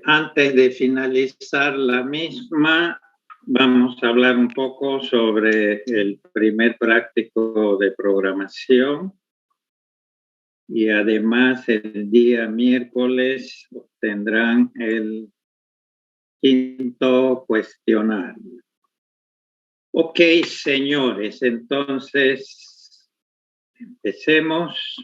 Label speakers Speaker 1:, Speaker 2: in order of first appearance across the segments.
Speaker 1: Antes de finalizar la misma, vamos a hablar un poco sobre el primer práctico de programación. Y además el día miércoles obtendrán el quinto cuestionario. Ok, señores, entonces empecemos.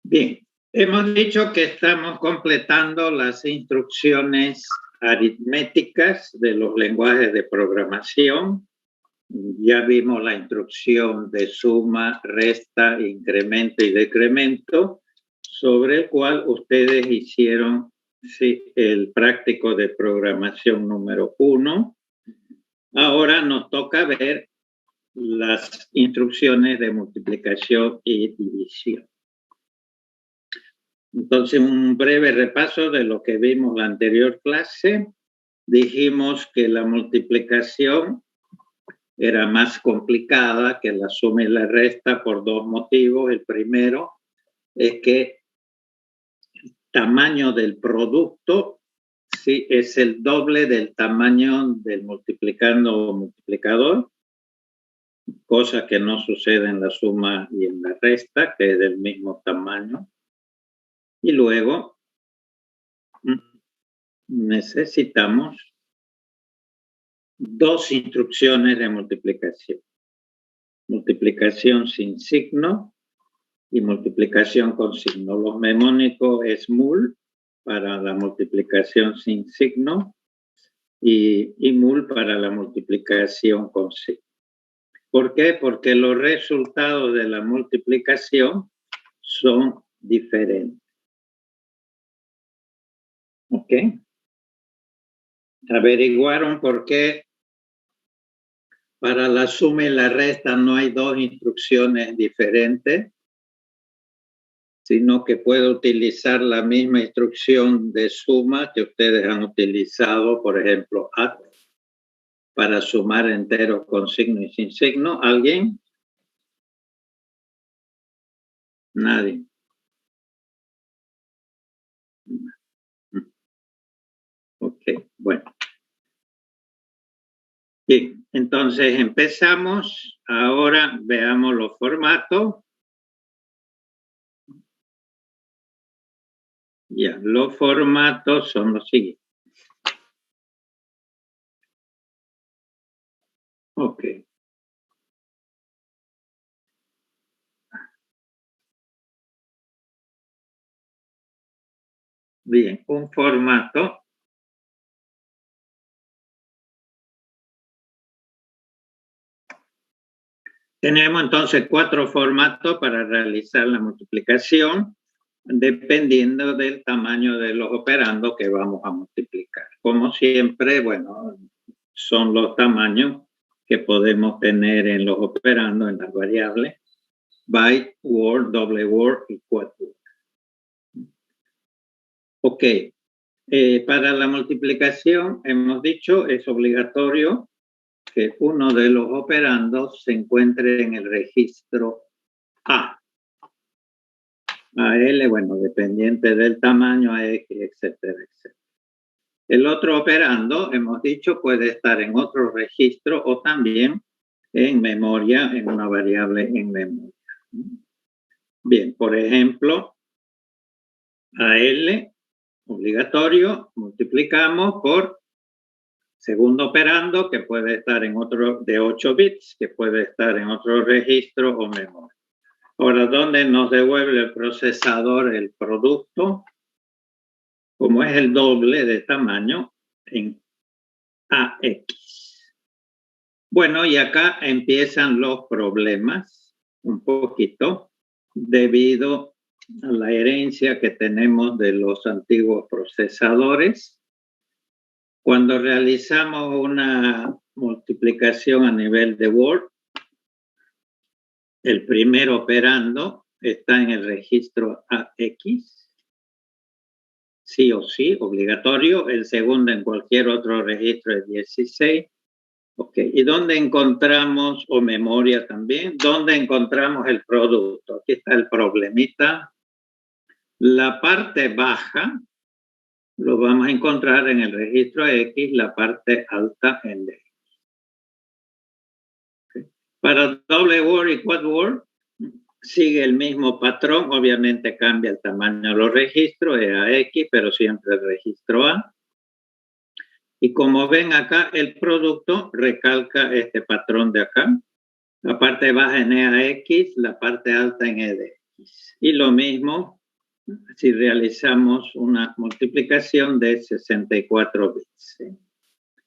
Speaker 1: Bien, hemos dicho que estamos completando las instrucciones aritméticas de los lenguajes de programación. Ya vimos la instrucción de suma, resta, incremento y decremento, sobre el cual ustedes hicieron el práctico de programación número 1. Ahora nos toca ver las instrucciones de multiplicación y división. Entonces, un breve repaso de lo que vimos la anterior clase. Dijimos que la multiplicación era más complicada que la suma y la resta por dos motivos. El primero es que el tamaño del producto sí es el doble del tamaño del multiplicando o multiplicador, cosa que no sucede en la suma y en la resta, que es del mismo tamaño. Y luego necesitamos dos instrucciones de multiplicación. Multiplicación sin signo y multiplicación con signo. Lo mnemónico es mul para la multiplicación sin signo y mul para la multiplicación con signo. ¿Por qué? Porque los resultados de la multiplicación son diferentes. ¿Ok? Averiguaron por qué para la suma y la resta no hay dos instrucciones diferentes, sino que puedo utilizar la misma instrucción de suma que ustedes han utilizado, por ejemplo, add, para sumar enteros con signo y sin signo. ¿Alguien? Nadie. Ok, bueno. Bien, entonces empezamos. Ahora veamos los formatos. Ya, los formatos son los siguientes. Ok. Bien, un formato. Tenemos entonces 4 formatos para realizar la multiplicación, dependiendo del tamaño de los operandos que vamos a multiplicar. Como siempre, bueno, son los tamaños que podemos tener en los operandos, en las variables, byte, word, double word y quad word. Ok, para la multiplicación, hemos dicho, es obligatorio que uno de los operandos se encuentre en el registro A. AL, bueno, dependiente del tamaño, AX, etcétera, etcétera. El otro operando, hemos dicho, puede estar en otro registro o también en memoria, en una variable en memoria. Bien, por ejemplo, AL, obligatorio, multiplicamos por segundo operando, que puede estar en otro de 8 bits, que puede estar en otro registro o memoria. Ahora, ¿dónde nos devuelve el procesador el producto? Como es el doble de tamaño, en AX. Bueno, y acá empiezan los problemas un poquito debido a la herencia que tenemos de los antiguos procesadores. Cuando realizamos una multiplicación a nivel de Word, el primer operando está en el registro AX, sí o sí, obligatorio. El segundo en cualquier otro registro es 16. Ok, ¿y dónde encontramos, o memoria también, dónde encontramos el producto? Aquí está el problemita. La parte baja lo vamos a encontrar en el registro X, la parte alta en D. Okay. Para double word y quad word sigue el mismo patrón, obviamente cambia el tamaño de los registros, es AX, pero siempre el registro A. Y como ven acá, el producto recalca este patrón de acá. La parte baja en EAX, la parte alta en EDX. Y lo mismo si realizamos una multiplicación de 64 bits.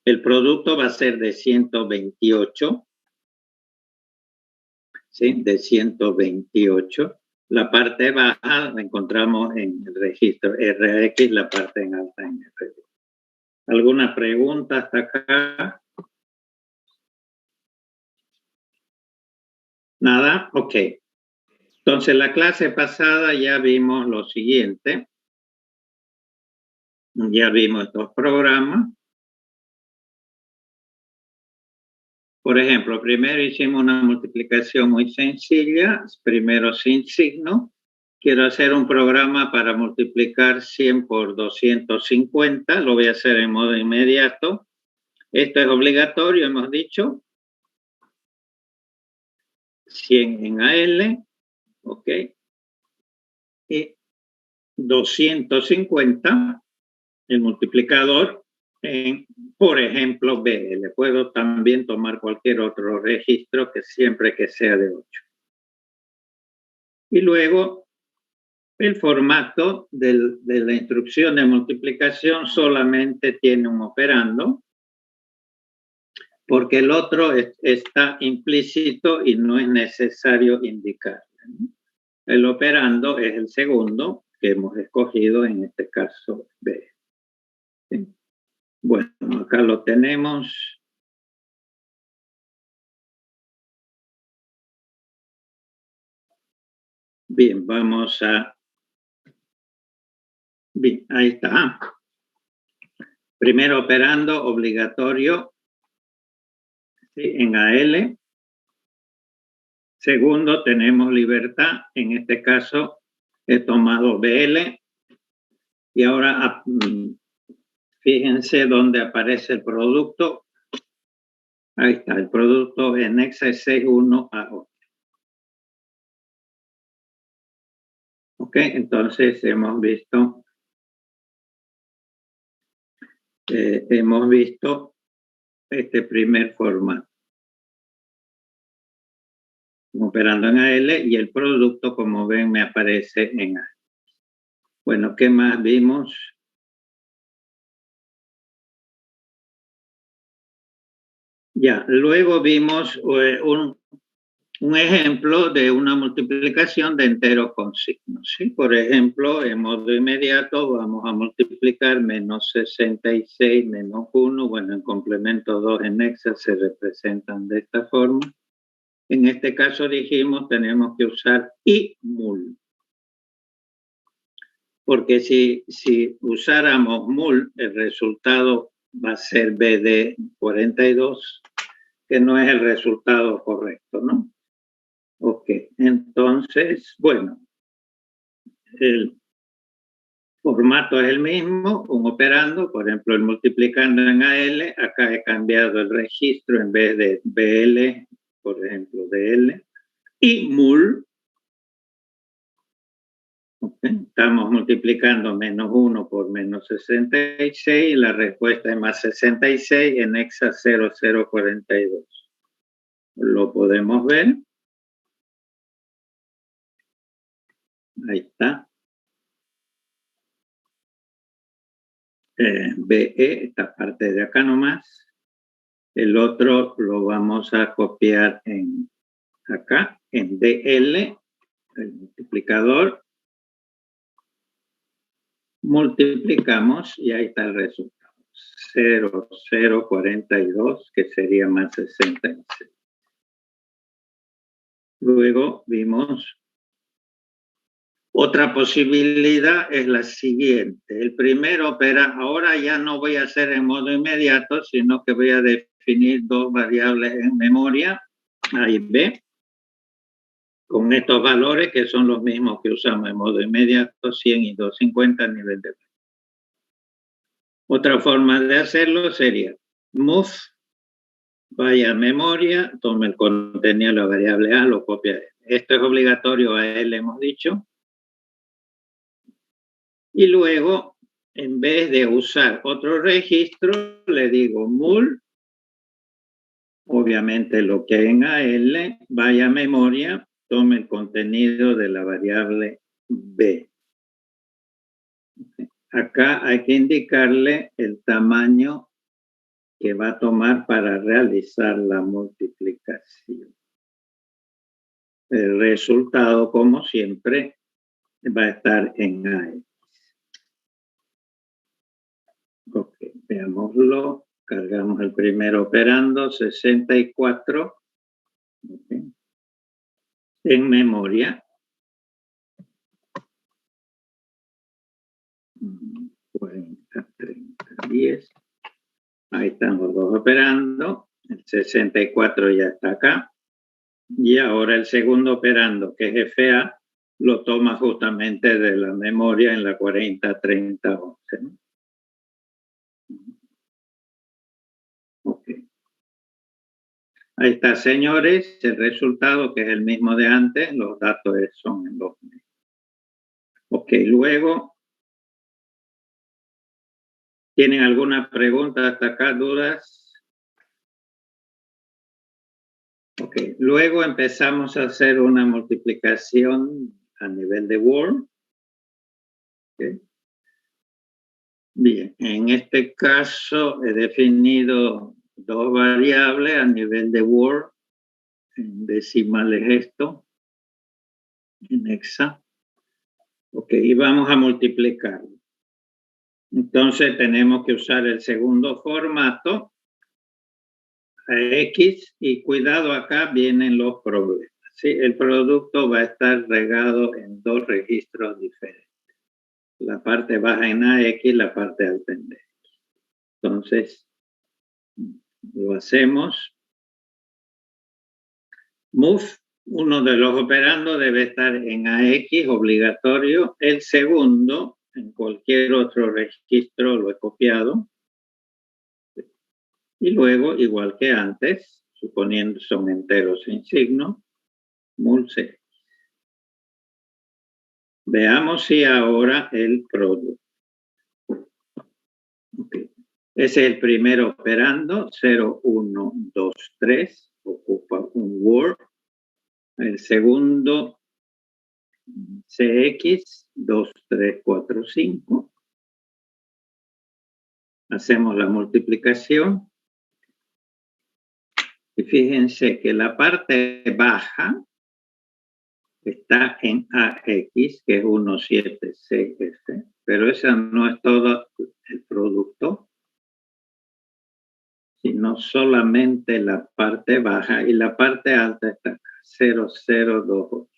Speaker 1: El producto va a ser de 128. ¿Sí? De 128. La parte baja la encontramos en el registro RX, la parte en alta en RX. ¿Alguna pregunta hasta acá? ¿Nada? Ok. Entonces, la clase pasada ya vimos lo siguiente. Ya vimos estos programas. Por ejemplo, primero hicimos una multiplicación muy sencilla, primero sin signo. Quiero hacer un programa para multiplicar 100 por 250. Lo voy a hacer en modo inmediato. Esto es obligatorio, hemos dicho. 100 en AL. Ok. Y 250, el multiplicador, en, por ejemplo, BL. Puedo también tomar cualquier otro registro que siempre que sea de 8. Y luego el formato de la instrucción de multiplicación solamente tiene un operando, porque el otro está implícito y no es necesario indicarlo. El operando es el segundo que hemos escogido, en este caso B. ¿Sí? Bueno, acá lo tenemos. Bien, vamos a... Bien, ahí está. Primero operando obligatorio, ¿sí? En AL. Segundo, tenemos libertad. En este caso, he tomado BL. Y ahora, fíjense dónde aparece el producto. Ahí está, el producto en Nexa 61 a 8. Ok, entonces hemos visto este primer formato. Operando en AL y el producto, como ven, me aparece en A. Bueno, ¿qué más vimos? Ya, luego vimos un ejemplo de una multiplicación de enteros con signos. ¿Sí? Por ejemplo, en modo inmediato vamos a multiplicar menos 66 menos 1. Bueno, en complemento 2 en hexa se representan de esta forma. En este caso dijimos tenemos que usar y mul. Porque si usáramos mul, el resultado va a ser BD 42, que no es el resultado correcto, ¿no? Ok, entonces, bueno, el formato es el mismo, un operando, por ejemplo, el multiplicando en AL, acá he cambiado el registro en vez de BL, por ejemplo, DL, y mul. Okay. Estamos multiplicando menos 1 por menos 66 y la respuesta es más 66 en hexa 0042. Lo podemos ver. Ahí está. BE, esta parte de acá nomás. El otro lo vamos a copiar en acá, en DL, el multiplicador. Multiplicamos y ahí está el resultado. 0042, que sería más 66. Luego vimos Otra posibilidad es la siguiente. El primero opera, ahora ya no voy a hacer en modo inmediato, sino que voy a definir dos variables en memoria, A y B, con estos valores que son los mismos que usamos en modo inmediato, 100 y 250 a nivel de B. Otra forma de hacerlo sería move, vaya a memoria, tome el contenido de la variable A, lo copia. Esto es obligatorio, a él le hemos dicho. Y luego, en vez de usar otro registro, le digo mul, obviamente lo que en AL, vaya a memoria, tome el contenido de la variable B. Acá hay que indicarle el tamaño que va a tomar para realizar la multiplicación. El resultado, como siempre, va a estar en AX. Ok, veámoslo. Cargamos el primer operando, 64. Okay. En memoria. 40, 30, 10. Ahí están los dos operando. El 64 ya está acá. Y ahora el segundo operando, que es FA, lo toma justamente de la memoria en la 40, 30, 11. ¿No? Ok. Ahí está, señores, el resultado que es el mismo de antes, los datos son en los mismos. Ok, luego, ¿tienen alguna pregunta hasta acá, dudas? Ok, luego empezamos a hacer una multiplicación a nivel de Word. Okay. Bien, en este caso he definido dos variables a nivel de Word, en decimales esto, en hexa. Ok, y vamos a multiplicarlo. Entonces tenemos que usar el segundo formato, X, y cuidado, acá vienen los problemas. ¿Sí? El producto va a estar regado en dos registros diferentes. La parte baja en AX, la parte alta en B. Entonces, lo hacemos. Move, uno de los operandos debe estar en AX, obligatorio. El segundo, en cualquier otro registro, lo he copiado. Y luego, igual que antes, suponiendo son enteros sin signo, mul C. Veamos si ahora el producto. Okay. Ese es el primer operando, 0, 1, 2, 3, ocupa un word. El segundo, CX, 2, 3, 4, 5. Hacemos la multiplicación. Y fíjense que la parte baja está en AX, que es 176F, pero esa no es todo el producto, sino solamente la parte baja, y la parte alta está acá, 0028.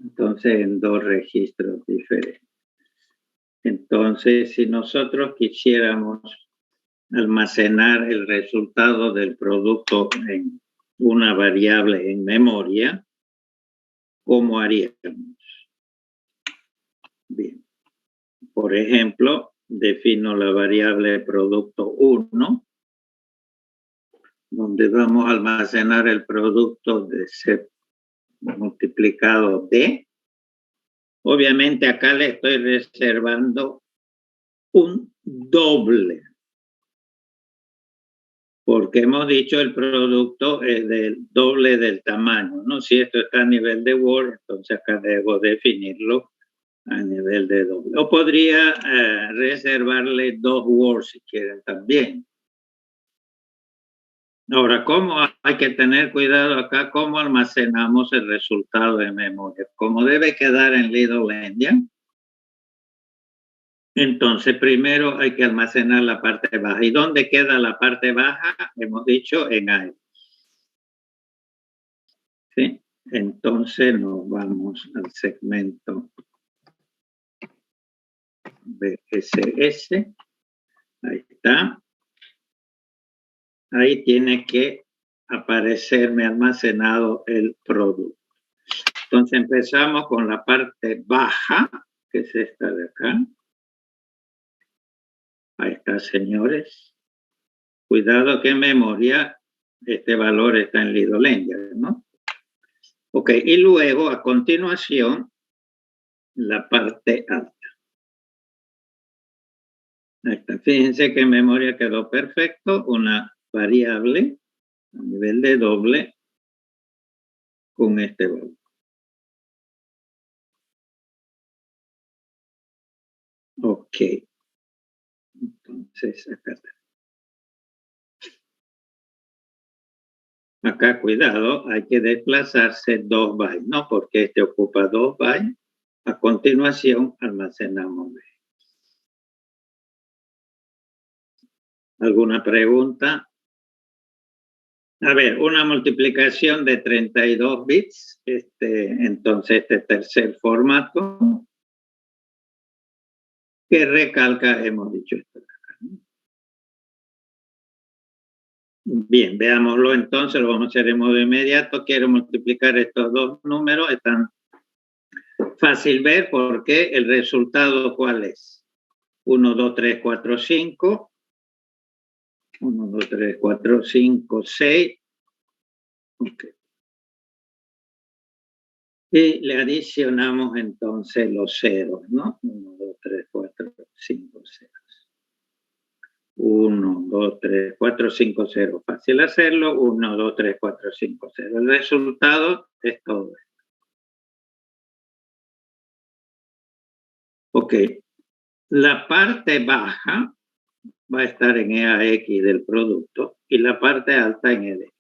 Speaker 1: Entonces, en dos registros diferentes. Entonces, si nosotros quisiéramos almacenar el resultado del producto en una variable en memoria, ¿cómo haríamos? Bien. Por ejemplo, defino la variable producto 1, donde vamos a almacenar el producto de C multiplicado D. Obviamente acá le estoy reservando un doble, porque hemos dicho el producto es del doble del tamaño, ¿no? Si esto está a nivel de Word, entonces acá debo definirlo a nivel de doble. O podría reservarle dos words si quieren también. Ahora, ¿cómo hay que tener cuidado acá? ¿Cómo almacenamos el resultado de memoria? Como debe quedar en Little Endian, entonces primero hay que almacenar la parte baja. ¿Y dónde queda la parte baja? Hemos dicho en AX. ¿Sí? Entonces nos vamos al segmento BSS. Ahí está. Ahí tiene que aparecerme almacenado el producto. Entonces empezamos con la parte baja, que es esta de acá. Ahí está, señores. Cuidado que en memoria este valor está en Lidl-Engel, ¿no? Ok, y luego a continuación la parte alta. Ahí está. Fíjense que en memoria quedó perfecto, una variable a nivel de doble con este valor. Ok. Entonces, acá está. Acá, cuidado, hay que desplazarse 2 bytes, ¿no? Porque este ocupa 2 bytes. A continuación, almacenamos. ¿Alguna pregunta? A ver, una multiplicación de 32 bits. Entonces, este tercer formato. ¿Qué recalca hemos dicho esto? Bien, veámoslo entonces, lo vamos a hacer en modo inmediato. Quiero multiplicar estos dos números, es tan fácil ver porque el resultado, ¿cuál es? 1, 2, 3, 4, 5. 1, 2, 3, 4, 5, 6. Okay. Y le adicionamos entonces los ceros, ¿no? 1, 2, 3, 4, 5 ceros. 1, 2, 3, 4, 5, 0. Fácil hacerlo. 1, 2, 3, 4, 5, 0. El resultado es todo esto. Ok. La parte baja va a estar en EAX del producto y la parte alta en EDX.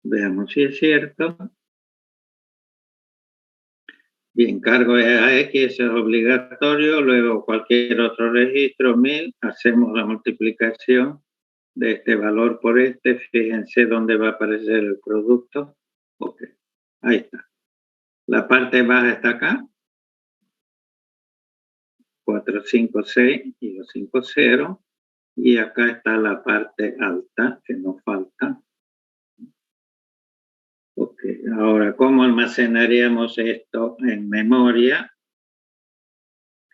Speaker 1: Veamos si es cierto. Bien, cargo EAX, eso es obligatorio. Luego cualquier otro registro, 1000. Hacemos la multiplicación de este valor por este. Fíjense dónde va a aparecer el producto. Ok, ahí está. La parte baja está acá. 4, 5, 6 y los 5, 0. Y acá está la parte alta que nos falta. Ok, ahora, ¿cómo almacenaríamos esto en memoria?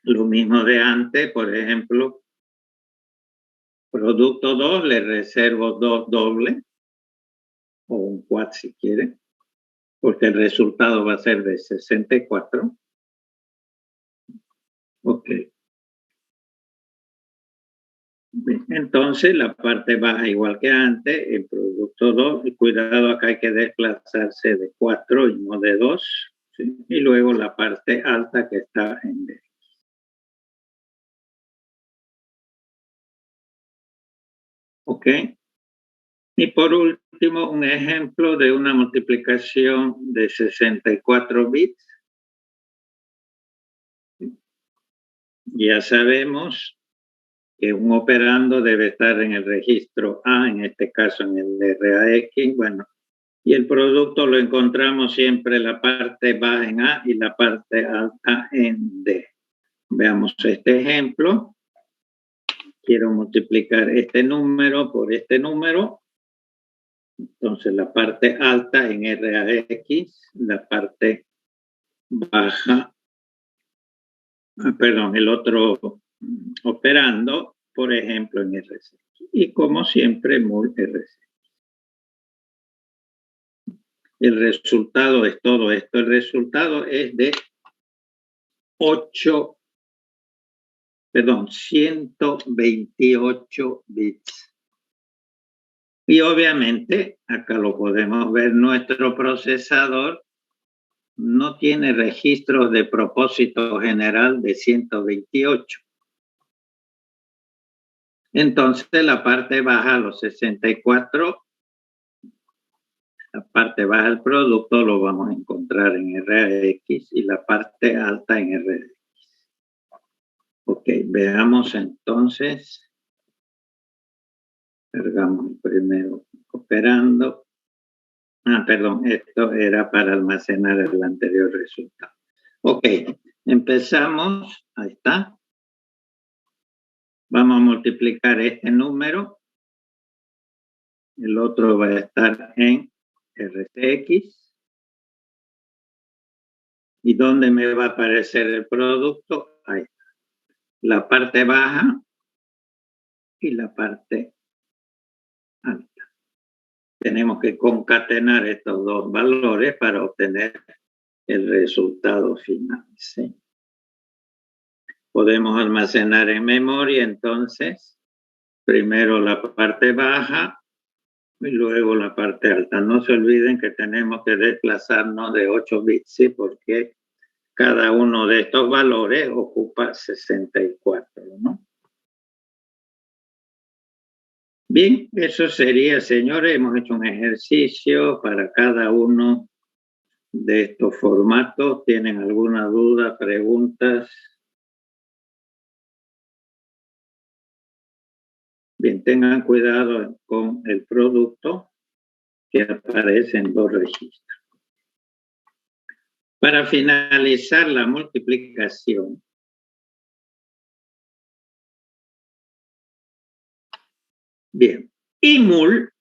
Speaker 1: Lo mismo de antes, por ejemplo, producto 2, le reservo 2 doble, o un quad si quiere, porque el resultado va a ser de 64. Ok. Entonces, la parte baja igual que antes, el producto 2, y cuidado, acá hay que desplazarse de 4 y no de 2, ¿sí? Y luego la parte alta que está en D. Ok. Y por último, un ejemplo de una multiplicación de 64 bits. Ya sabemos que un operando debe estar en el registro A, en este caso en el RAX, bueno, y el producto lo encontramos siempre la parte baja en A y la parte alta en D. Veamos este ejemplo. Quiero multiplicar este número por este número. Entonces la parte alta en RAX, la parte baja, perdón, el otro operando, por ejemplo, en RC. Y como siempre, mul RC. El resultado es todo esto. El resultado es de 128 bits. Y obviamente, acá lo podemos ver, nuestro procesador no tiene registros de propósito general de 128. Entonces, la parte baja, los 64, la parte baja del producto lo vamos a encontrar en RAX y la parte alta en RDX. Ok, veamos entonces. Cargamos primero operando. Perdón, esto era para almacenar el anterior resultado. Ok, empezamos, ahí está. Vamos a multiplicar este número. El otro va a estar en RCX. ¿Y dónde me va a aparecer el producto? Ahí está. La parte baja y la parte alta. Tenemos que concatenar estos dos valores para obtener el resultado final, ¿sí? Podemos almacenar en memoria, entonces, primero la parte baja y luego la parte alta. No se olviden que tenemos que desplazarnos de 8 bits, ¿sí? Porque cada uno de estos valores ocupa 64, ¿no? Bien, eso sería, señores, hemos hecho un ejercicio para cada uno de estos formatos. ¿Tienen alguna duda, preguntas? Bien, tengan cuidado con el producto que aparece en dos registros. Para finalizar la multiplicación, bien, IMUL,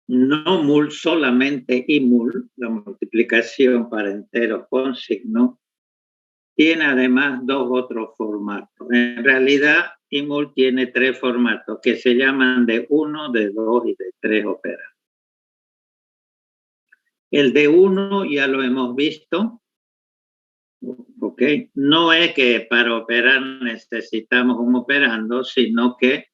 Speaker 1: no MUL, solamente IMUL, la multiplicación para enteros con signo, tiene además dos otros formatos. En realidad, IMUL tiene tres formatos que se llaman de 1, de 2 y de 3 operandos. El de 1 ya lo hemos visto, ¿ok? No es que para operar necesitamos un operando, sino que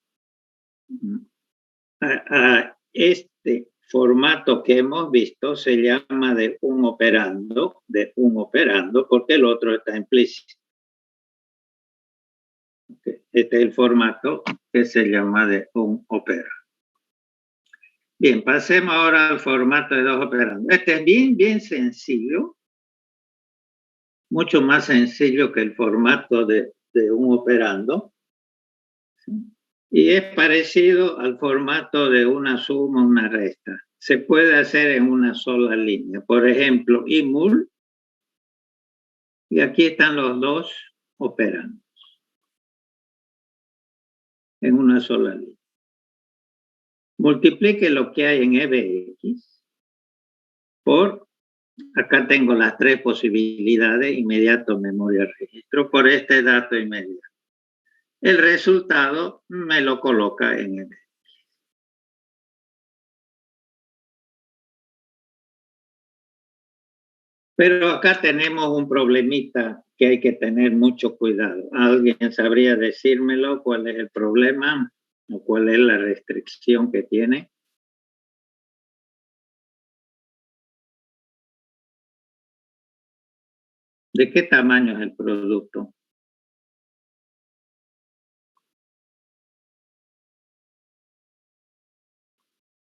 Speaker 1: a este formato que hemos visto se llama de un operando, porque el otro está implícito. Okay. Este es el formato que se llama de un operando. Bien, pasemos ahora al formato de dos operandos. Este es bien sencillo, mucho más sencillo que el formato de un operando. Y es parecido al formato de una suma, una resta. Se puede hacer en una sola línea. Por ejemplo, IMUL, y aquí están los dos operandos en una sola línea. Multiplique lo que hay en EBX por, acá tengo las tres posibilidades, inmediato, memoria, registro, por este dato inmediato. El resultado me lo coloca en EBX. Pero acá tenemos un problemita que hay que tener mucho cuidado. ¿Alguien sabría decírmelo cuál es el problema o cuál es la restricción que tiene? ¿De qué tamaño es el producto?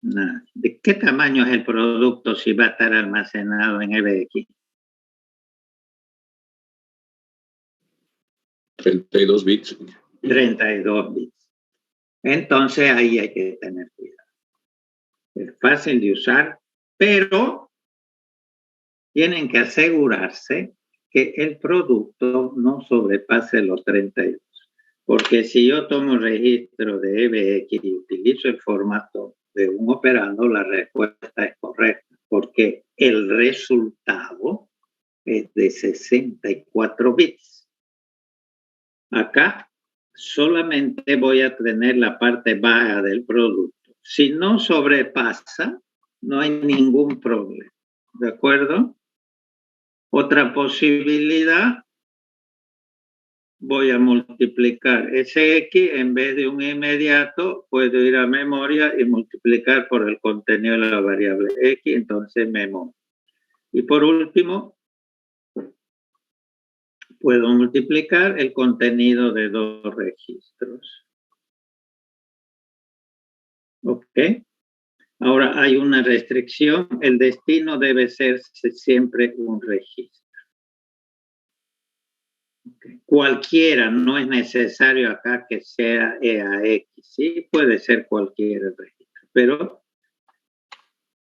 Speaker 1: Nada. ¿De qué tamaño es el producto si va a estar almacenado en EBX?
Speaker 2: 32 bits.
Speaker 1: 32 bits. Entonces ahí hay que tener cuidado. Es fácil de usar, pero tienen que asegurarse que el producto no sobrepase los 32. Porque si yo tomo registro de EBX y utilizo el formato de un operando, la respuesta es correcta, porque el resultado es de 64 bits. Acá solamente voy a tener la parte baja del producto. Si no sobrepasa, no hay ningún problema. ¿De acuerdo? Otra posibilidad, voy a multiplicar ese X en vez de un inmediato, puedo ir a memoria y multiplicar por el contenido de la variable X, entonces memoria. Y por último, puedo multiplicar el contenido de dos registros. ¿Ok? Ahora hay una restricción, el destino debe ser siempre un registro. Okay. Cualquiera, no es necesario acá que sea EAX, sí, puede ser cualquier registro, pero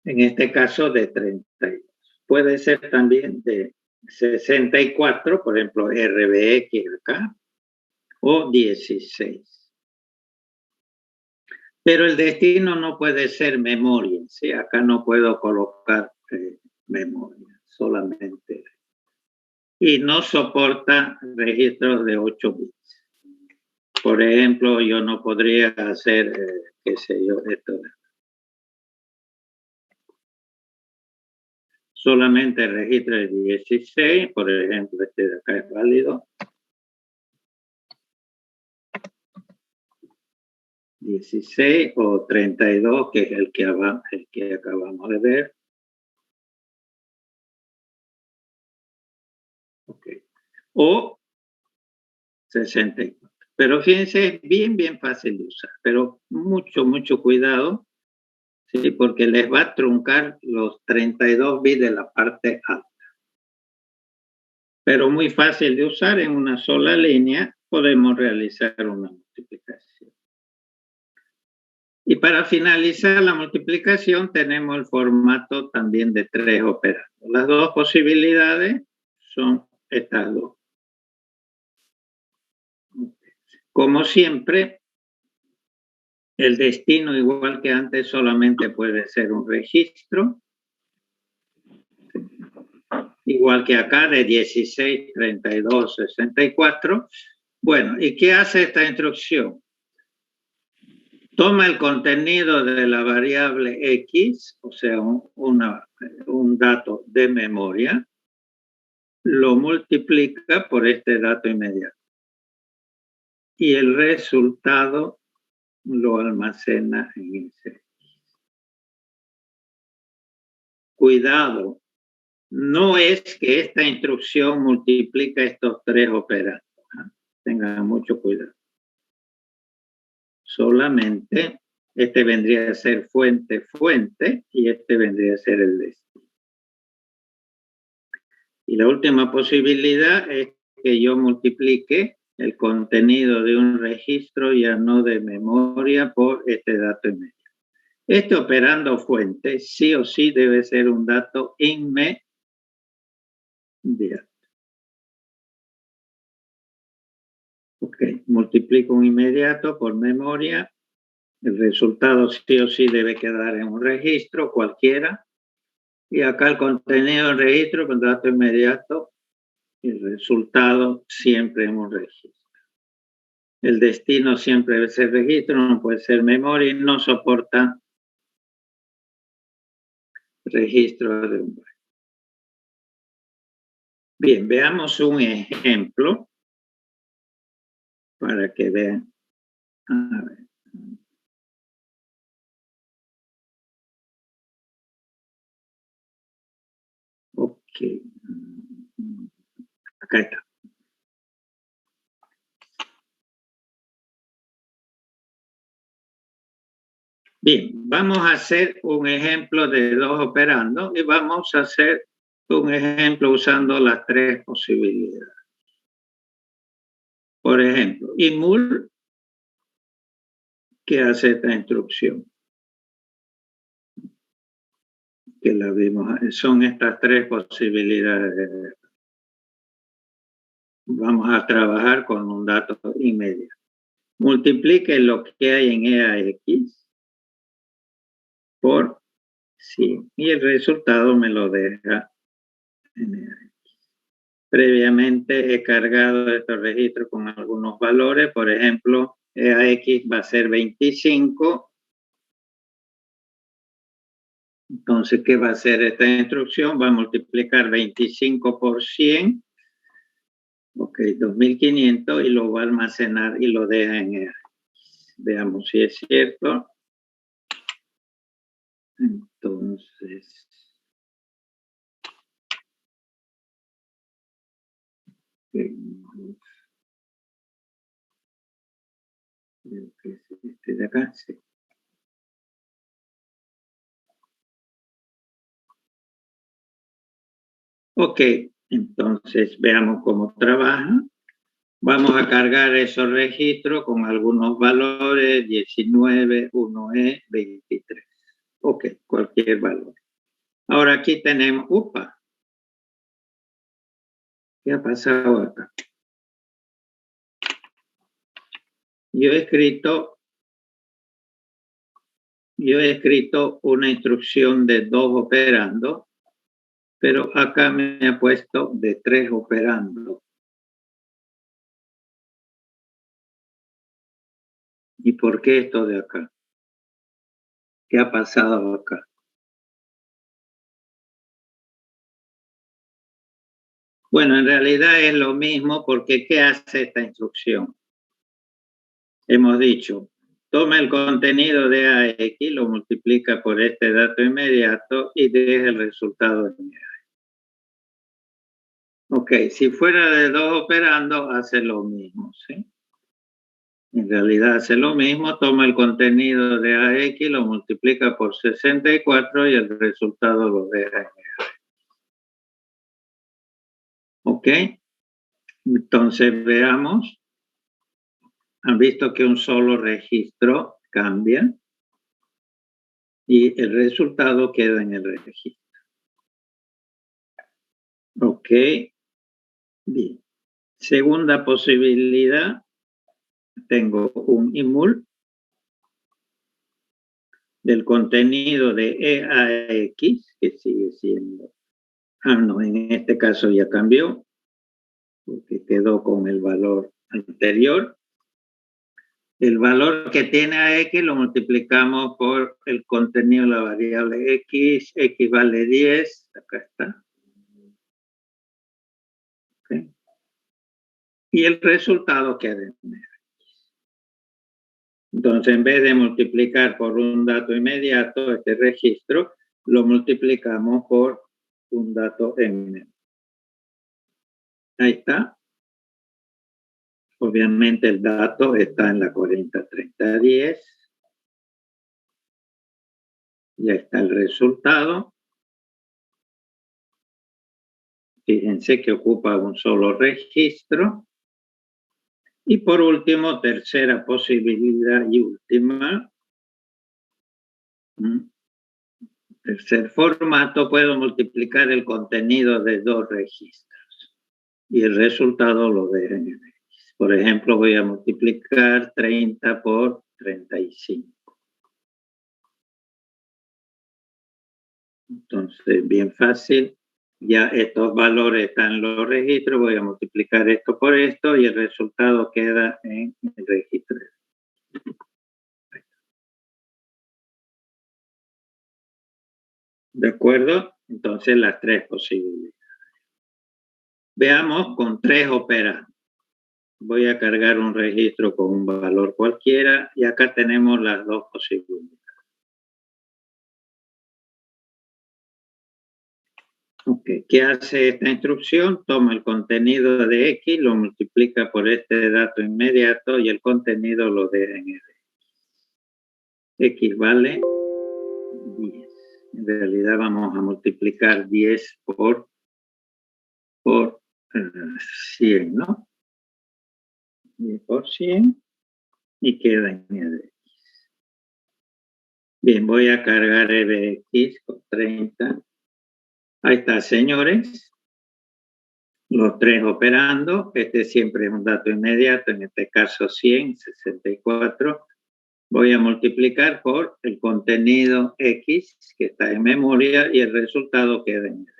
Speaker 1: En este caso de 32. Puede ser también de 64, por ejemplo, RBX acá, o 16. Pero el destino no puede ser memoria, ¿sí? Acá no puedo colocar memoria, solamente. Y no soporta registros de 8 bits. Por ejemplo, yo no podría hacer, qué sé yo, esto. Solamente registro de 16, por ejemplo, este de acá es válido. 16 o 32, que es el que acabamos de ver. Okay. O 64. Pero fíjense, es bien fácil de usar, pero mucho cuidado, ¿sí? Porque les va a truncar los 32 bits de la parte alta. Pero muy fácil de usar, en una sola línea podemos realizar una multiplicación. Y para finalizar la multiplicación tenemos el formato también de 3 operandos. Las dos posibilidades son estas dos. Como siempre, el destino, igual que antes, solamente puede ser un registro. Igual que acá, de 16, 32, 64. Bueno, ¿y qué hace esta instrucción? Toma el contenido de la variable X, o sea, un dato de memoria, lo multiplica por este dato inmediato. Y el resultado lo almacena en ese. Cuidado, no es que esta instrucción multiplica estos 3 operandos. Tengan mucho cuidado. Solamente este vendría a ser fuente y este vendría a ser el destino. Y la última posibilidad es que yo multiplique el contenido de un registro, ya no de memoria, por este dato inmediato. Este operando fuente sí o sí debe ser un dato inmediato. Ok, multiplico un inmediato por memoria. El resultado sí o sí debe quedar en un registro cualquiera. Y acá el contenido del registro con dato inmediato. El resultado siempre en un registro. El destino siempre debe ser registro, no puede ser memoria y no soporta registro de un byte. Bien, veamos un ejemplo para que vean. A ver. Ok. Acá está. Bien, vamos a hacer un ejemplo de 2 operandos y vamos a hacer un ejemplo usando las 3 posibilidades. Por ejemplo, IMUL, que hace esta instrucción, que la vimos, son estas 3 posibilidades. Vamos a trabajar con un dato inmediato. Multiplique lo que hay en EAX por 100 y el resultado me lo deja en EAX. Previamente he cargado estos registros con algunos valores, por ejemplo, EAX va a ser 25. Entonces, ¿qué va a hacer esta instrucción? Va a multiplicar 25 por 100, ok, 2500, y lo va a almacenar y lo deja en EAX. Veamos si es cierto. Entonces, creo que es este de acá, sí. Ok, entonces veamos cómo trabaja. Vamos a cargar esos registros con algunos valores, 19, 1E, 23. Ok, cualquier valor. Ahora aquí tenemos, upa, ¿qué ha pasado acá? Yo he escrito una instrucción de 2 operando, pero acá me ha puesto de 3 operando. ¿Y por qué esto de acá? ¿Qué ha pasado acá? Bueno, en realidad es lo mismo porque ¿qué hace esta instrucción? Hemos dicho, toma el contenido de AX, lo multiplica por este dato inmediato y deja el resultado en A. Ok, si fuera de 2 operando, hace lo mismo, ¿sí? En realidad hace lo mismo, toma el contenido de AX, lo multiplica por 64 y el resultado lo deja en A. Ok, entonces veamos. Han visto que un solo registro cambia y el resultado queda en el registro. Ok, bien. Segunda posibilidad, tengo un IMUL del contenido de EAX, que sigue siendo, no, en este caso ya cambió, porque quedó con el valor anterior. El valor que tiene AX lo multiplicamos por el contenido de la variable X, X vale 10, acá está. Okay. Y el resultado queda en X. Entonces, en vez de multiplicar por un dato inmediato este registro, lo multiplicamos por un dato en. Ahí está. Obviamente el dato está en la 403010. Ya está el resultado. Fíjense que ocupa un solo registro. Y por último, tercera posibilidad y última. Tercer formato, puedo multiplicar el contenido de 2 registros. Y el resultado lo dejo en X. Por ejemplo, voy a multiplicar 30 por 35. Entonces, bien fácil. Ya estos valores están en los registros. Voy a multiplicar esto por esto y el resultado queda en el registro. ¿De acuerdo? Entonces, las 3 posibilidades. Veamos con 3 operandos. Voy a cargar un registro con un valor cualquiera y acá tenemos las 2 posibilidades. Okay. ¿Qué hace esta instrucción? Toma el contenido de X, lo multiplica por este dato inmediato y el contenido lo deja en X. X vale 10. En realidad vamos a multiplicar 10 por 100, ¿no? 10 por 100 y queda en X. Bien, voy a cargar X con 30. Ahí está, señores. Los 3 operando. Este siempre es un dato inmediato, en este caso 100, 64. Voy a multiplicar por el contenido X que está en memoria y el resultado queda en D.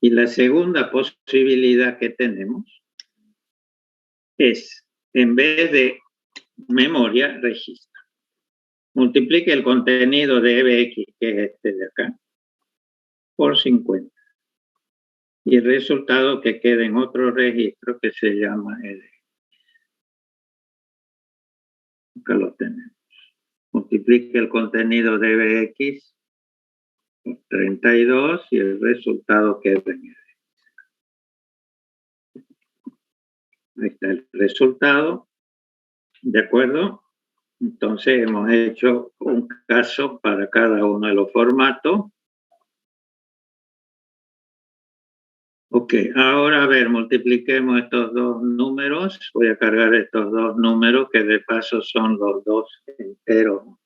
Speaker 1: Y la segunda posibilidad que tenemos es, en vez de memoria, registro. Multiplique el contenido de EBX, que es este de acá, por 50. Y el resultado que queda en otro registro que se llama EDX. Acá lo tenemos. Multiplique el contenido de EBX por 32 y el resultado queda en EDX. Ahí está el resultado. ¿De acuerdo? Entonces hemos hecho un caso para cada uno de los formatos. Ok, ahora a ver, multipliquemos estos dos números. Voy a cargar estos dos números que de paso son los dos enteros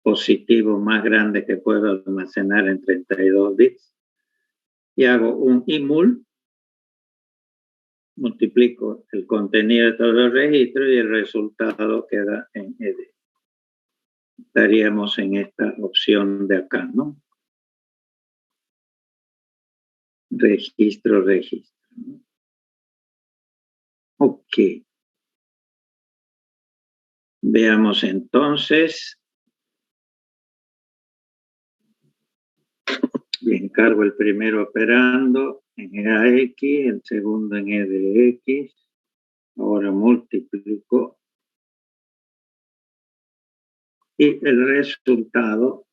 Speaker 1: positivos más grandes que puedo almacenar en 32 bits. Y hago un IMUL, multiplico el contenido de todos los registros y el resultado queda en ED. Estaríamos en esta opción de acá, ¿no? Registro, registro. Ok. Veamos entonces. Bien, cargo el primero operando en EAX, el segundo en EDX. Ahora multiplico. Y el resultado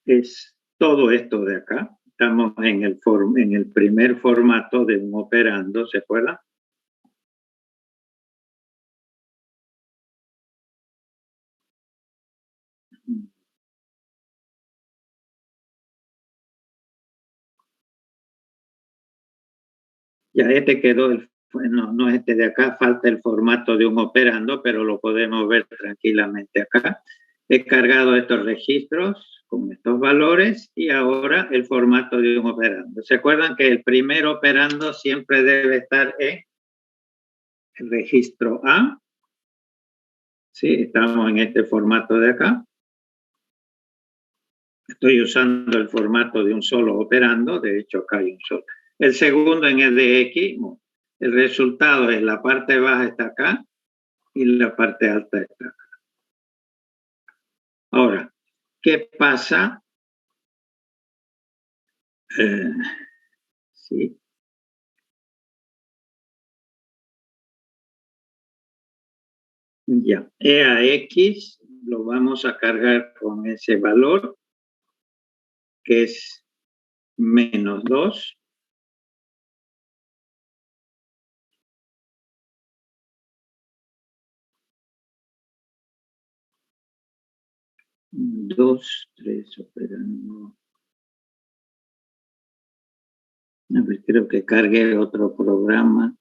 Speaker 1: es todo esto de acá. Estamos en el primer formato de un operando, ¿se acuerdan? Ya este quedó, no es este de acá, falta el formato de un operando, pero lo podemos ver tranquilamente acá. He cargado estos registros con estos valores y ahora el formato de un operando. ¿Se acuerdan que el primer operando siempre debe estar en el registro A? Sí, estamos en este formato de acá. Estoy usando el formato de un solo operando, de hecho acá hay un solo. El segundo en EDX, el resultado es la parte baja está acá y la parte alta está acá. Ahora, ¿qué pasa? Sí. Ya, EAX lo vamos a cargar con ese valor que es menos 2. Dos, tres operando. A ver, creo que cargué otro programa.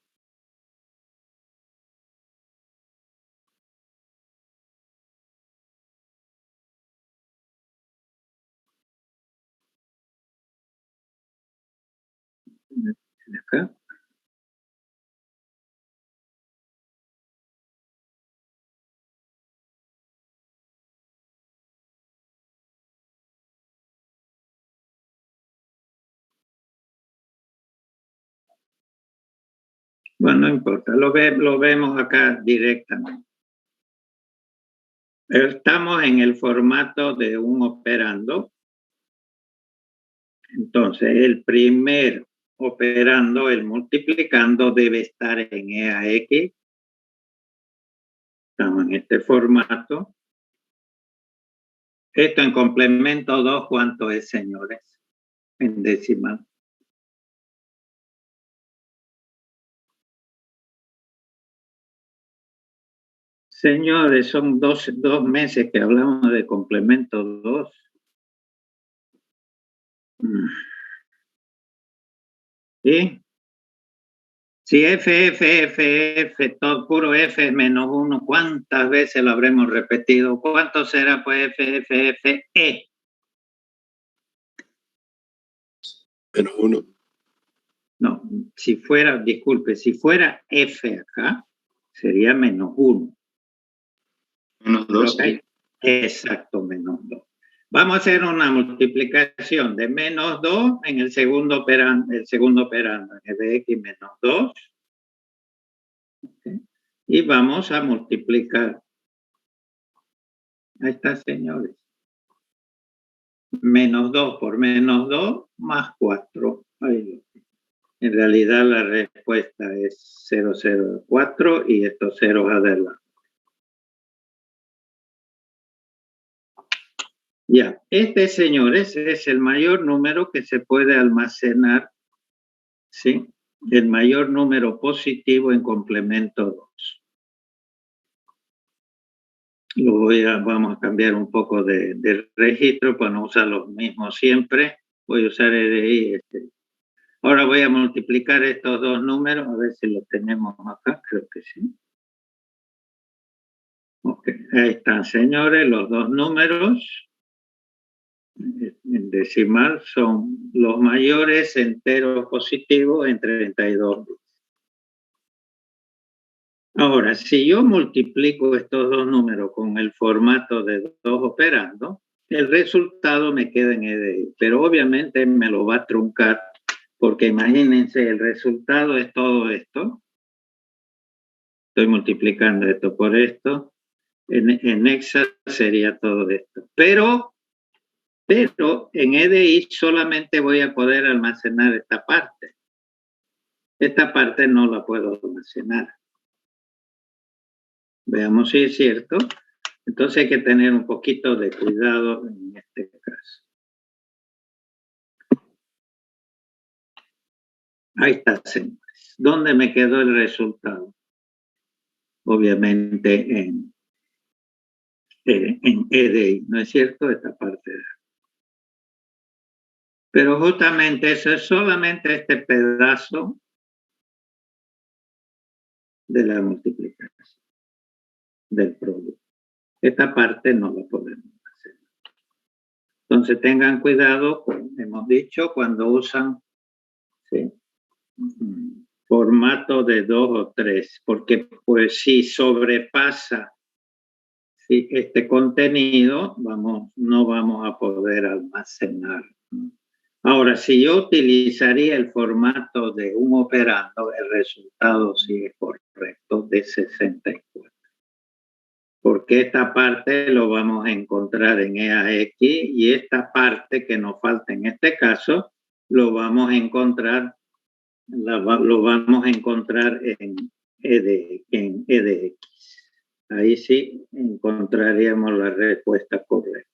Speaker 1: Acá. Bueno, no importa, lo vemos acá directamente. Estamos en el formato de un operando. Entonces, el primer operando, el multiplicando, debe estar en EAX. Estamos en este formato. Esto en complemento 2, ¿cuánto es, señores? En decimal. Señores, son dos meses que hablamos de complemento 2. ¿Sí? Si F, todo puro F menos 1, ¿cuántas veces lo habremos repetido? ¿Cuánto será pues F, E?
Speaker 2: Menos 1.
Speaker 1: No, si fuera, disculpe, si fuera F acá, sería menos 1.
Speaker 2: Menos 2.
Speaker 1: Exacto, menos 2. Vamos a hacer una multiplicación de menos 2 en el segundo operando, en de X menos 2. ¿Okay? Y vamos a multiplicar. Ahí está, señores. Menos 2 por menos 2 más 4. Ahí. En realidad la respuesta es 0,04 y estos ceros adelante. Ya, este, señores, es el mayor número que se puede almacenar, ¿sí? El mayor número positivo en complemento 2. Vamos a cambiar un poco de registro para no usar los mismos siempre. Voy a usar EDI. Ahora voy a multiplicar estos dos números, a ver si los tenemos acá, creo que sí. Ok, ahí están, señores, los dos números en decimal son los mayores enteros positivos en 32 bits. Ahora, si yo multiplico estos dos números con el formato de dos operandos, el resultado me queda en EDI, pero obviamente me lo va a truncar, porque imagínense, el resultado es todo esto. Estoy multiplicando esto por esto. En Excel sería todo esto. Pero en EDI solamente voy a poder almacenar esta parte. Esta parte no la puedo almacenar. Veamos si es cierto. Entonces hay que tener un poquito de cuidado en este caso. Ahí está, señores. ¿Dónde me quedó el resultado? Obviamente en EDI, ¿no es cierto? Esta parte. Pero justamente eso es solamente este pedazo de la multiplicación del producto. Esta parte no la podemos hacer. Entonces tengan cuidado, como hemos dicho, cuando usan, ¿sí?, formato de 2 o 3, porque pues si sobrepasa, ¿sí?, este contenido, no vamos a poder almacenar, ¿no? Ahora, si yo utilizaría el formato de un operando, el resultado sí es correcto, de 64. Porque esta parte lo vamos a encontrar en EAX y esta parte que nos falta en este caso lo vamos a encontrar, en EDX. Ahí sí encontraríamos la respuesta correcta.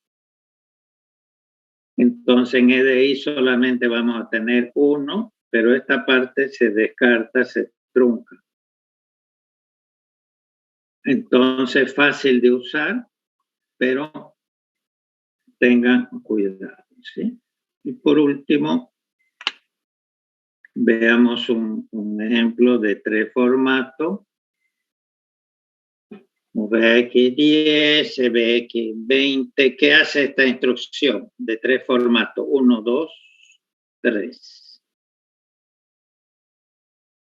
Speaker 1: Entonces en EDI solamente vamos a tener 1, pero esta parte se descarta, se trunca. Entonces fácil de usar, pero tengan cuidado, ¿sí? Y por último, veamos un ejemplo de 3 formatos. VX10, VX20. ¿Qué hace esta instrucción de 3 formatos? 1, 2, 3.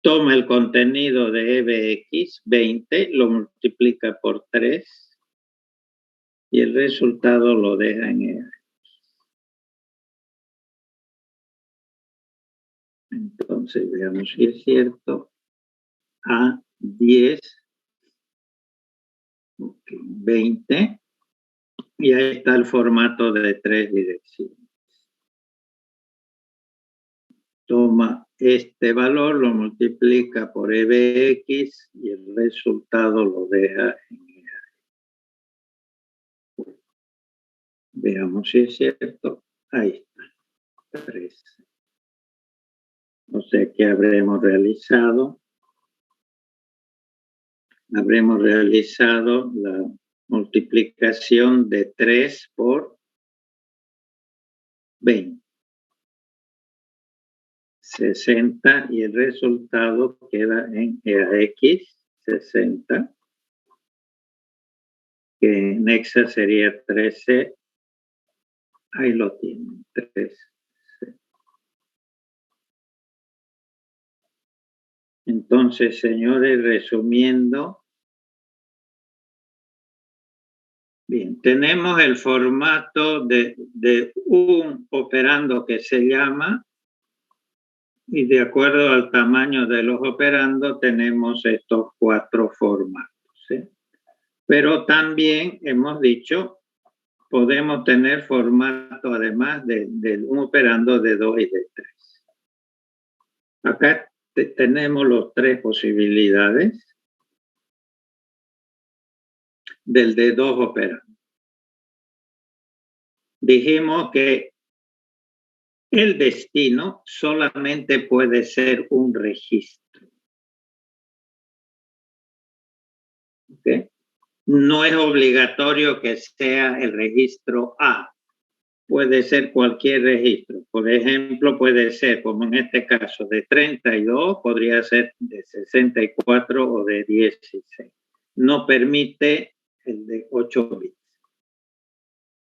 Speaker 1: Toma el contenido de EBX20, lo multiplica por 3 y el resultado lo deja en EBX. Entonces, veamos si es cierto. A10, 20, y ahí está el formato de 3 direcciones. Toma este valor, lo multiplica por EBX y el resultado lo deja en EBX. Veamos si es cierto. Ahí está, 3. O sea que habremos realizado la multiplicación de 3 por 20. 60 y el resultado queda en EAX 60, que en Excel sería 13. Ahí lo tienen, 13. Entonces, señores, resumiendo, bien, tenemos el formato de un operando que se llama, y de acuerdo al tamaño de los operandos tenemos estos 4 formatos, ¿sí? Pero también hemos dicho, podemos tener formato además de un operando de 2 y de 3. Acá tenemos las 3 posibilidades del de 2 operandos. Dijimos que el destino solamente puede ser un registro. ¿Ok? No es obligatorio que sea el registro A. puede ser cualquier registro. Por ejemplo, puede ser, como en este caso, de 32, podría ser de 64 o de 16. No permite el de 8 bits.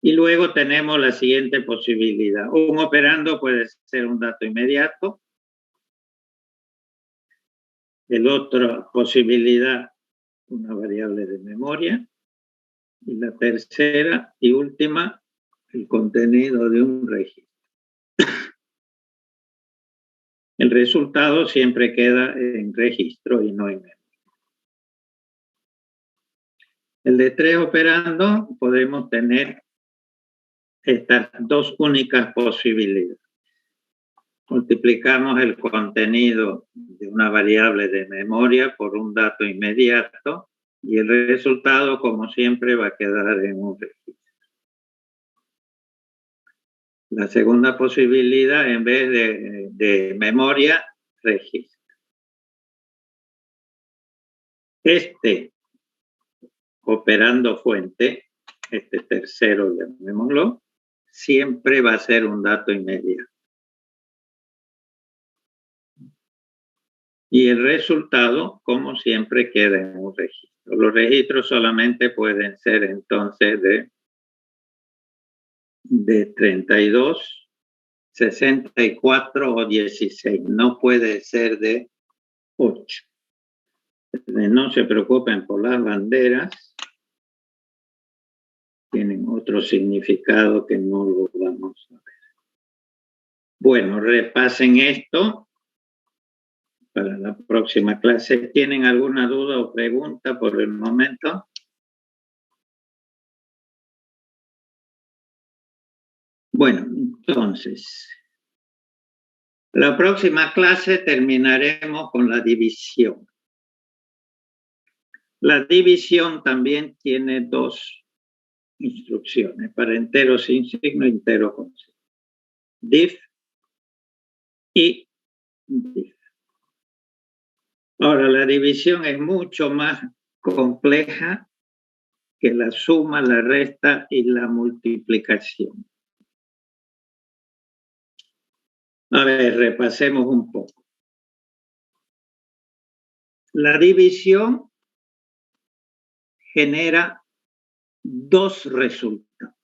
Speaker 1: Y luego tenemos la siguiente posibilidad. Un operando puede ser un dato inmediato. El otra posibilidad, una variable de memoria. Y la tercera y última, el contenido de un registro. El resultado siempre queda en registro y no en memoria. El de 3 operando podemos tener estas dos únicas posibilidades. Multiplicamos el contenido de una variable de memoria por un dato inmediato y el resultado, como siempre, va a quedar en un registro. La segunda posibilidad, en vez de memoria, registro. Este operando fuente, este tercero, llamémoslo, siempre va a ser un dato inmediato. Y el resultado, como siempre, queda en un registro. Los registros solamente pueden ser entonces de 32, 64 o 16. No puede ser de 8. No se preocupen por las banderas. Tienen otro significado que no lo vamos a ver. Bueno, repasen esto para la próxima clase. ¿Tienen alguna duda o pregunta por el momento? Bueno, entonces, la próxima clase terminaremos con la división. La división también tiene dos instrucciones, para enteros sin signo, enteros con signo. Div y div. Ahora, la división es mucho más compleja que la suma, la resta y la multiplicación. A ver, repasemos un poco. La división genera dos resultados.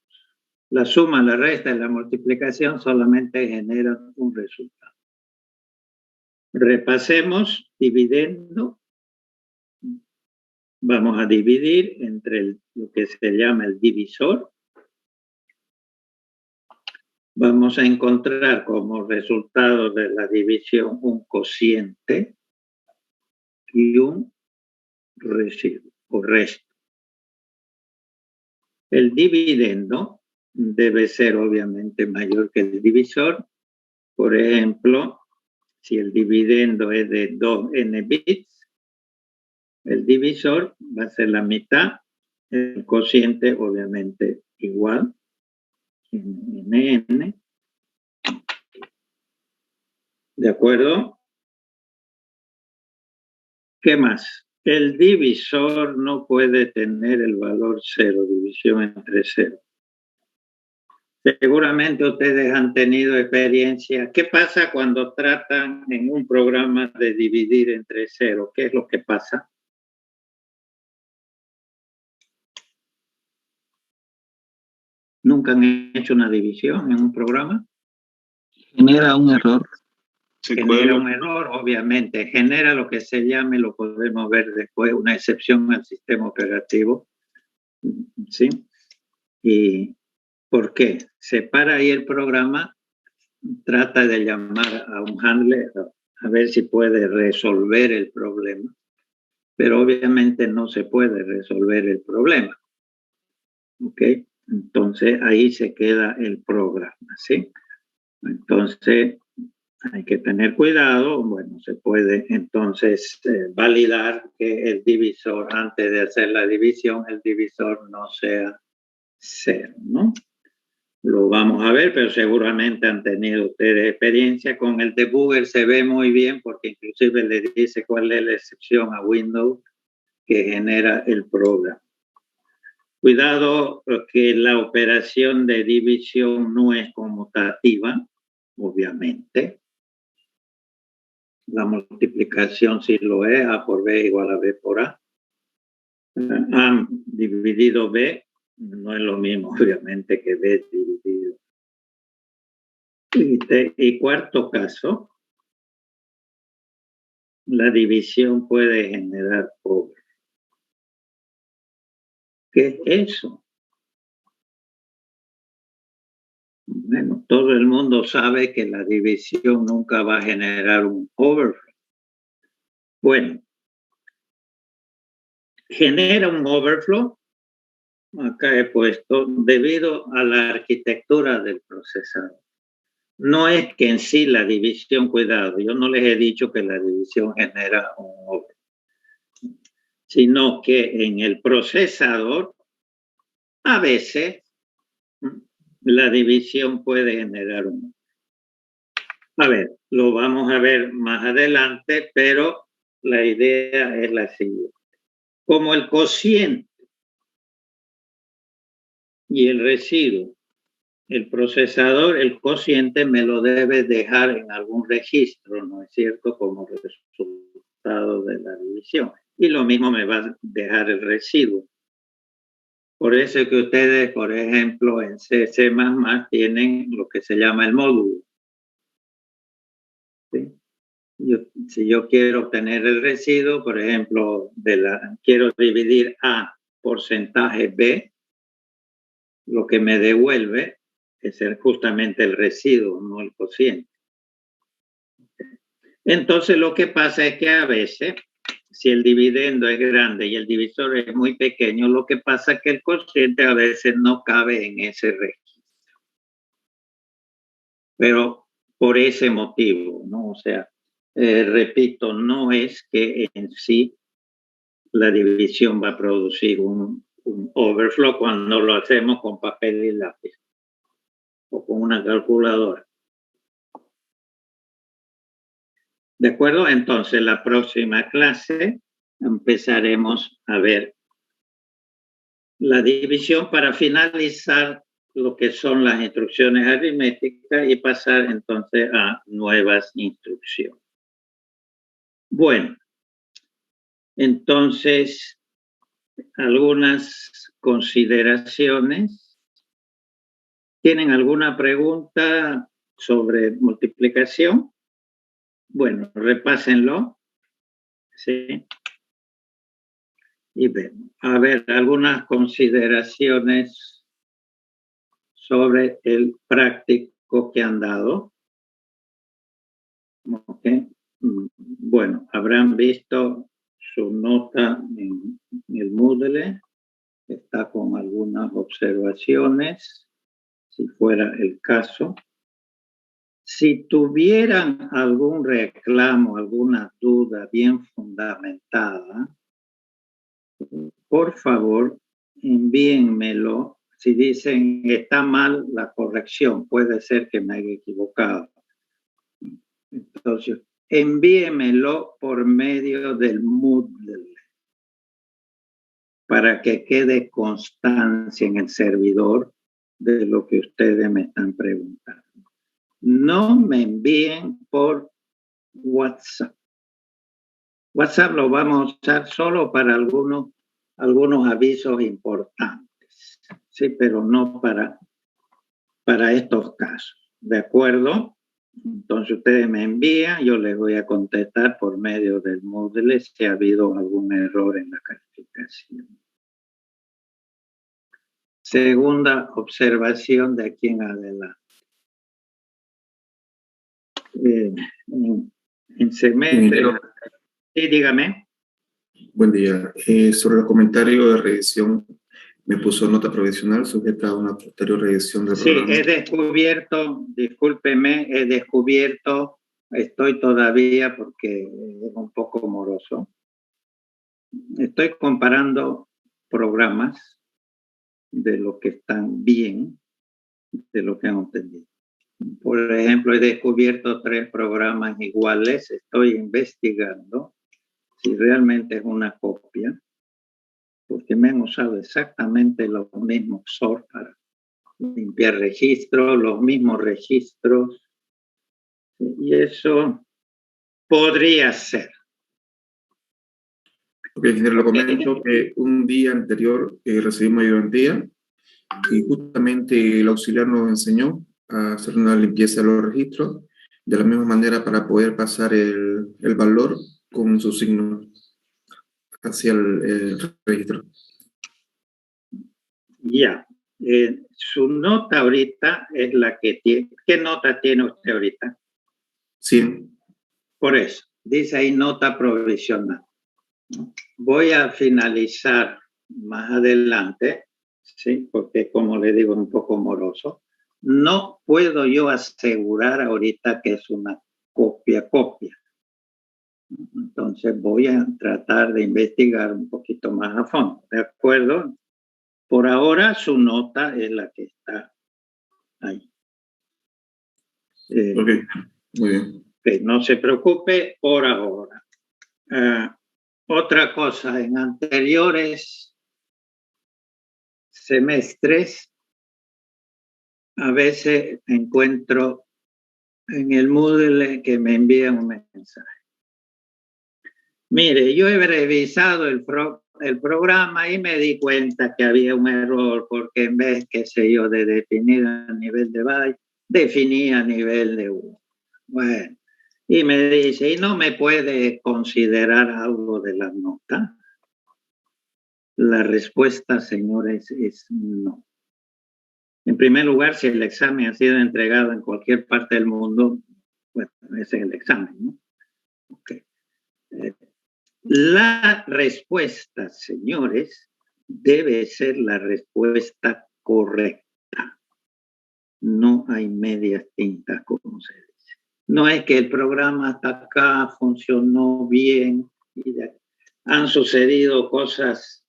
Speaker 1: La suma, la resta y la multiplicación solamente generan un resultado. Repasemos dividiendo. Vamos a dividir entre lo que se llama el divisor. Vamos a encontrar como resultado de la división un cociente y un residuo o resto. El dividendo debe ser obviamente mayor que el divisor. Por ejemplo, si el dividendo es de 2n bits, el divisor va a ser la mitad, el cociente obviamente igual, n. ¿De acuerdo? ¿Qué más? El divisor no puede tener el valor 0, división entre 0. Seguramente ustedes han tenido experiencia. ¿Qué pasa cuando tratan en un programa de dividir entre 0? ¿Qué es lo que pasa? ¿Nunca han hecho una división en un programa?
Speaker 3: Genera un error.
Speaker 1: Genera un error, obviamente. Genera lo que se llame, lo podemos ver después, una excepción al sistema operativo. ¿Sí? ¿Y por qué? Se para ahí el programa, trata de llamar a un handler a ver si puede resolver el problema, pero obviamente no se puede resolver el problema. ¿Ok? Entonces ahí se queda el programa, ¿sí? Entonces hay que tener cuidado. Bueno, se puede entonces validar que el divisor, antes de hacer la división, el divisor no sea 0, ¿no? Lo vamos a ver, pero seguramente han tenido ustedes experiencia. Con el debugger se ve muy bien porque inclusive le dice cuál es la excepción a Windows que genera el programa. Cuidado que la operación de división no es conmutativa, obviamente. La multiplicación sí lo es, A por B igual a B por A. A dividido B no es lo mismo, obviamente, que B dividido. Y cuarto caso, la división puede generar overflow. ¿Qué es eso? Bueno, todo el mundo sabe que la división nunca va a generar un overflow. Bueno, genera un overflow, acá he puesto, debido a la arquitectura del procesador. No es que en sí la división, cuidado, yo no les he dicho que la división genera un overflow, sino que en el procesador a veces la división puede generar un overflow. A ver, lo vamos a ver más adelante, pero la idea es la siguiente. Como el cociente y el residuo, el procesador, el cociente me lo debe dejar en algún registro, ¿no es cierto? Como resultado de la división. Y lo mismo me va a dejar el residuo. Por eso que ustedes, por ejemplo, en C++ tienen lo que se llama el módulo. ¿Sí? Si yo quiero obtener el residuo, por ejemplo, quiero dividir A porcentaje B, lo que me devuelve es justamente el residuo, no el cociente. Entonces lo que pasa es que a veces, si el dividendo es grande y el divisor es muy pequeño, lo que pasa es que el cociente a veces no cabe en ese registro. Pero por ese motivo, ¿no? O sea, repito, no es que en sí la división va a producir un overflow cuando lo hacemos con papel y lápiz o con una calculadora. ¿De acuerdo? Entonces, la próxima clase empezaremos a ver la división para finalizar lo que son las instrucciones aritméticas y pasar entonces a nuevas instrucciones. Bueno, entonces, algunas consideraciones. ¿Tienen alguna pregunta sobre multiplicación? Bueno, repásenlo. Sí. Y ven, a ver, algunas consideraciones sobre el práctico que han dado. Okay. Bueno, habrán visto su nota en el Moodle. Está con algunas observaciones, si fuera el caso. Si tuvieran algún reclamo, alguna duda bien fundamentada, por favor, envíenmelo. Si dicen está mal la corrección, puede ser que me haya equivocado. Entonces, envíenmelo por medio del Moodle para que quede constancia en el servidor de lo que ustedes me están preguntando. No me envíen por WhatsApp. WhatsApp lo vamos a usar solo para algunos avisos importantes, sí, pero no para estos casos. ¿De acuerdo? Entonces ustedes me envían, yo les voy a contestar por medio del Moodle si ha habido algún error en la calificación. Segunda observación de aquí en adelante. En semestre. Sí, dígame.
Speaker 4: Buen día. Sobre el comentario de revisión, me puso nota provisional sujeta a una posterior revisión del programa. Sí,
Speaker 1: he descubierto, discúlpeme, estoy todavía porque es un poco moroso. Estoy comparando programas de lo que están bien, de lo que han entendido. Por ejemplo, he descubierto 3 programas iguales, estoy investigando si realmente es una copia porque me han usado exactamente los mismos SOR para limpiar registros, los mismos registros, y eso podría ser.
Speaker 4: Ok, ingeniero, le comento que un día anterior recibimos ayudantía y justamente el auxiliar nos enseñó a hacer una limpieza de los registros de la misma manera para poder pasar el valor con su signo hacia el registro.
Speaker 1: Ya. Su nota ahorita es la que tiene. ¿Qué nota tiene usted ahorita?
Speaker 4: Sí.
Speaker 1: Por eso, dice ahí nota provisional. Voy a finalizar más adelante, ¿sí? Porque como le digo, es un poco moroso. No puedo yo asegurar ahorita que es una copia. Entonces voy a tratar de investigar un poquito más a fondo, ¿de acuerdo? Por ahora su nota es la que está ahí.
Speaker 4: Ok, muy bien.
Speaker 1: Okay, no se preocupe por ahora. Otra cosa, en anteriores semestres a veces encuentro en el Moodle que me envían un mensaje. Mire, yo he revisado el programa y me di cuenta que había un error porque en vez, qué sé yo, de definir a nivel de byte, definía a nivel de 1. Bueno, y me dice, ¿y no me puede considerar algo de la nota? La respuesta, señores, es no. En primer lugar, si el examen ha sido entregado en cualquier parte del mundo, bueno, ese es el examen, ¿no? Okay. La respuesta, señores, debe ser la respuesta correcta. No hay medias tintas, como se dice. No es que el programa hasta acá funcionó bien y han sucedido cosas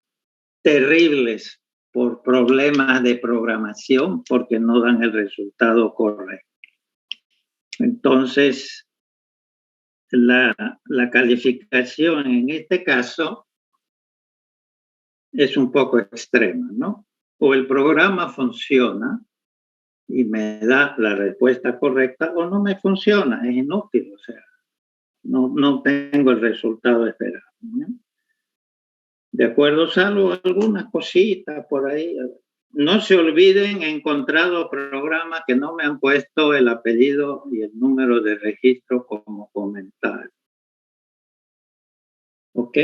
Speaker 1: terribles por problemas de programación porque no dan el resultado correcto. Entonces, la calificación en este caso es un poco extrema, ¿no? O el programa funciona y me da la respuesta correcta o no me funciona, es inútil, o sea, no tengo el resultado esperado, ¿no? De acuerdo, salvo algunas cositas por ahí. No se olviden, he encontrado programas que no me han puesto el apellido y el número de registro como comentario. ¿Ok?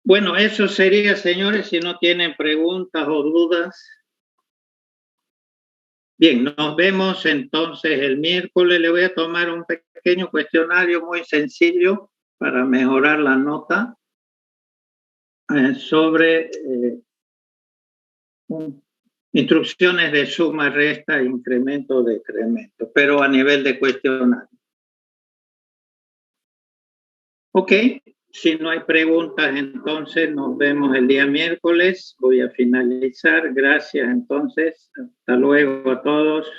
Speaker 1: Bueno, eso sería, señores, si no tienen preguntas o dudas. Bien, nos vemos entonces el miércoles. Le voy a tomar un pequeño cuestionario muy sencillo para mejorar la nota sobre instrucciones de suma, resta, incremento, decremento, pero a nivel de cuestionario. Ok, si no hay preguntas, entonces nos vemos el día miércoles. Voy a finalizar. Gracias, entonces. Hasta luego a todos.